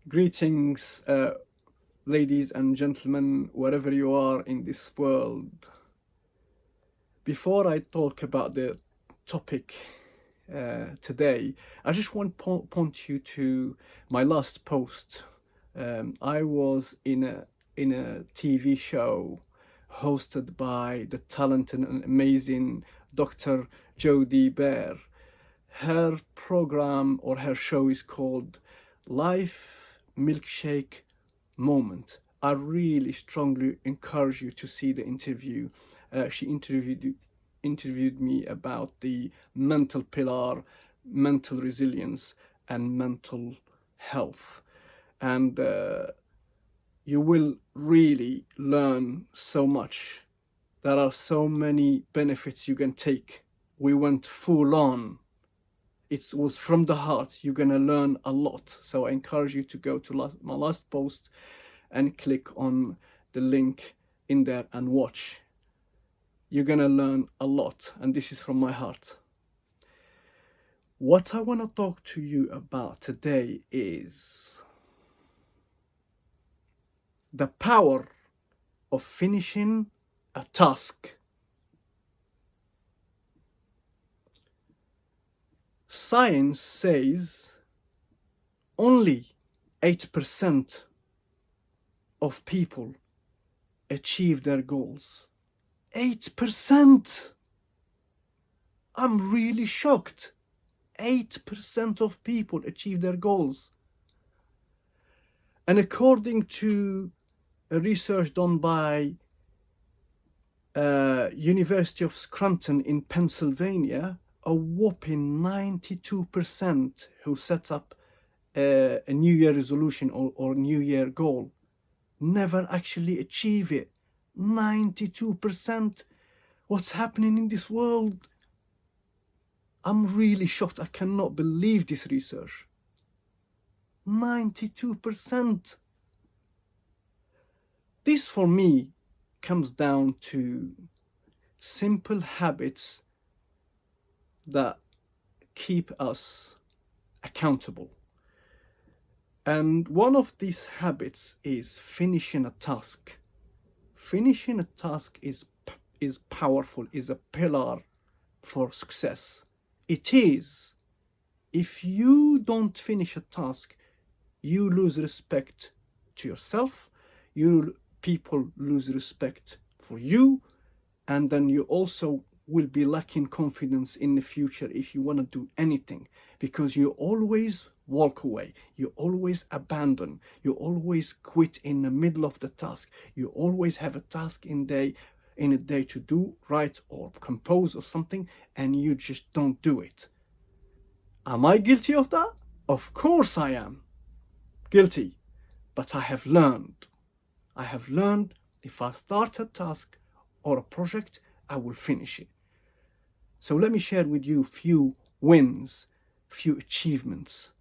Greetings, ladies and gentlemen, wherever you are in this world. Before I talk about the topic today, I just want to point you to my last post. I was in a TV show hosted by the talented and amazing Dr. Jodie Bear. Her program or her show is called Life Milkshake Moment. I really strongly encourage you to see the interview. She interviewed me about the mental pillar, mental resilience, and mental health. And you will really learn so much. There are so many benefits you can take. We went full on. It was from the heart. You're gonna learn a lot. So I encourage you to go to my last post and click on the link in there and watch. You're gonna learn a lot, and this is from my heart. What I want to talk to you about today is the power of finishing a task. Science says only 8% of people achieve their goals. 8%! I'm really shocked. 8% of people achieve their goals. And according to a research done by University of Scranton in Pennsylvania, a whopping 92% who set up a New Year resolution or New Year goal never actually achieve it. 92%. What's happening in this world? I'm really shocked. I cannot believe this research. 92%. This for me comes down to simple habits that keep us accountable. And one of these habits is finishing a task. Finishing a task is powerful, is a pillar for success. It is. If you don't finish a task, you lose respect to yourself, people lose respect for you, and then you also will be lacking confidence in the future if you want to do anything, because you always walk away, you always abandon, you always quit in the middle of the task, you always have a task in a day to do, write or compose or something, and you just don't do it. Am I guilty of that? Of course I am guilty, but I have learned if I start a task or a project, I will finish it. So let me share with you a few wins, few achievements.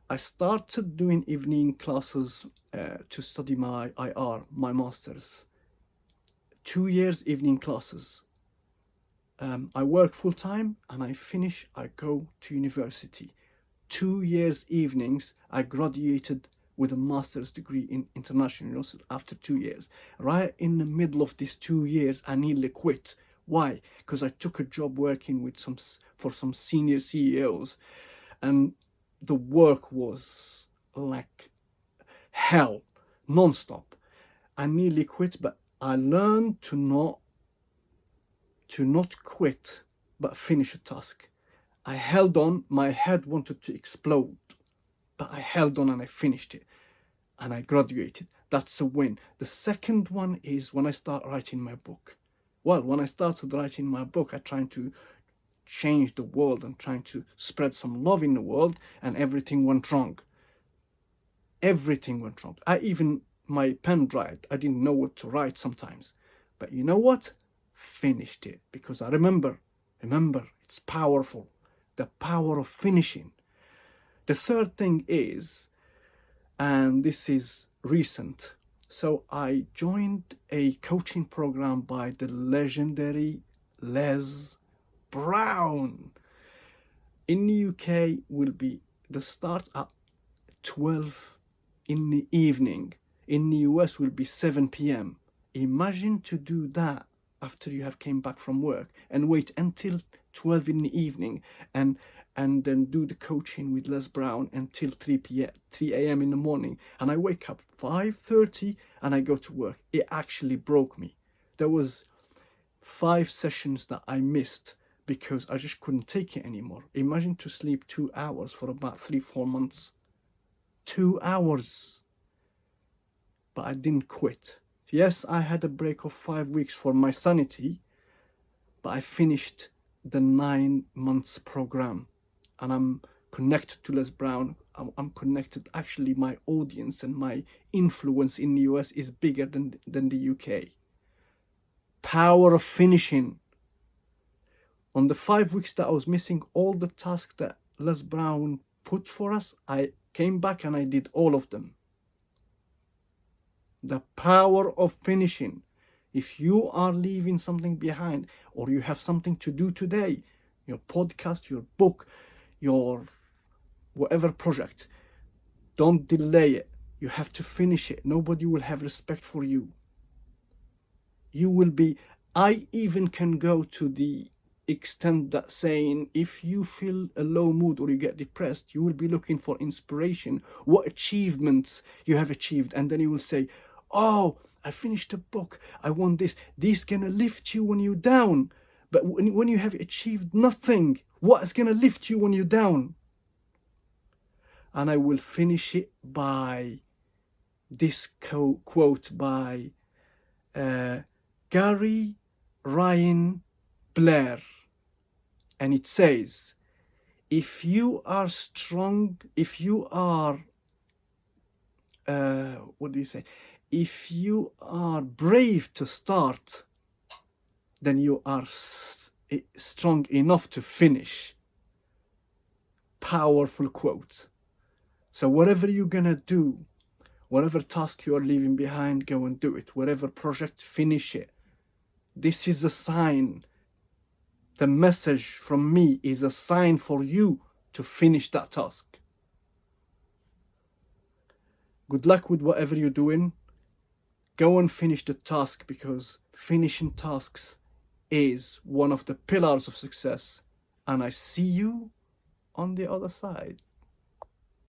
I started doing evening classes to study my IR, my master's. 2 years evening classes. I work full time and I go to university. 2 years evenings, I graduated with a master's degree in international relations after 2 years. Right in the middle of these 2 years, I nearly quit. Why? Because I took a job working for some senior CEOs, and the work was like hell, non-stop. I nearly quit, but I learned to not quit, but finish a task. I held on. My head wanted to explode, but I held on and I finished it, and I graduated. That's a win. The second one is when I start writing my book. Well, when I started writing my book, I tried to change the world and trying to spread some love in the world, and everything went wrong. Everything went wrong. My pen dried. I didn't know what to write sometimes. But you know what? Finished it, because I remember, it's powerful. The power of finishing. The third thing is, and this is recent, so I joined a coaching program by the legendary Les Brown. In the UK will be the start at 12 in the evening. In the US will be 7 p.m. Imagine to do that after you have came back from work and wait until 12 in the evening and then do the coaching with Les Brown until 3 a.m. in the morning. And I wake up 5:30 and I go to work. It actually broke me. There was 5 sessions that I missed because I just couldn't take it anymore. Imagine to sleep 2 hours for about 3-4 months. 2 hours. But I didn't quit. Yes, I had a break of 5 weeks for my sanity, but I finished the 9 months program. And I'm connected to Les Brown. I'm connected. Actually, my audience and my influence in the US is bigger than the UK. Power of finishing. On the 5 weeks that I was missing, all the tasks that Les Brown put for us, I came back and I did all of them. The power of finishing. If you are leaving something behind, or you have something to do today, your podcast, your book, your whatever project, don't delay it. You have to finish it. Nobody will have respect for you. You will be, I even can go to the extent that saying, if you feel a low mood or you get depressed, you will be looking for inspiration, what achievements you have achieved, and then you will say, oh, I finished a book, I want this. This gonna lift you when you're down. But when you have achieved nothing, what is gonna lift you when you're down? And I will finish it by this quote by Gary Ryan Blair. And it says, if you are strong, if you are, if you are brave to start, then you are strong enough to finish. Powerful quote. So whatever you're gonna do, whatever task you are leaving behind, go and do it. Whatever project, finish it. This is a sign. The message from me is a sign for you to finish that task. Good luck with whatever you're doing. Go and finish the task, because finishing tasks is one of the pillars of success. And I see you on the other side.